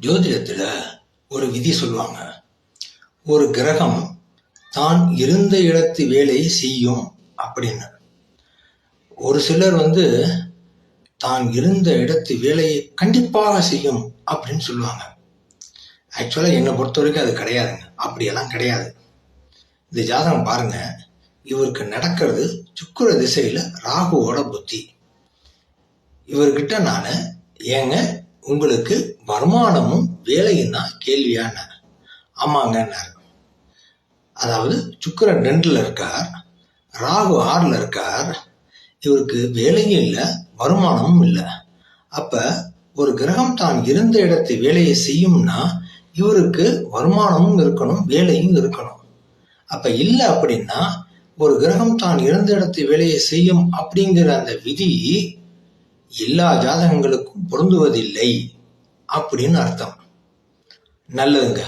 ஜோதிடத்துல ஒரு விதி சொல்லுவாங்க, ஒரு கிரகம் தான் இருந்த இடத்து வேலையை செய்யும் அப்படின்னு. ஒரு சிலர் தான் இருந்த இடத்து வேலையை கண்டிப்பாக செய்யும் அப்படின்னு சொல்லுவாங்க. ஆக்சுவலா என்னை பொறுத்த வரைக்கும் அது கிடையாதுங்க. அப்படியெல்லாம் கிடையாது. இந்த ஜாதகம் பாருங்க, இவருக்கு நடக்கிறது சுக்கிர திசையில ராகுவோட புத்தி. இவர்கிட்ட நானு ஏங்க உங்களுக்கு வருமானமும் வேலையும் தான் கேள்வியான, ஆமாங்கன்னாரு. அதாவது சுக்கிரன் 2ல இருக்கார், ராகு 6ல இருக்கார். இவருக்கு வேலையும் இல்லை, வருமானமும் இல்லை. அப்ப ஒரு கிரகம் தான் இருந்த இடத்து வேலையை செய்யும்னா இவருக்கு வருமானமும் இருக்கணும், வேலையும் இருக்கணும். அப்ப இல்லை அப்படின்னா ஒரு கிரகம் தான் இருந்த இடத்து வேலையை செய்யும் அப்படிங்கிற அந்த விதி எல்லா ஜாதகங்களுக்கும் பொருந்துவதில்லை அப்படின்னு அர்த்தம். நல்லதுங்க.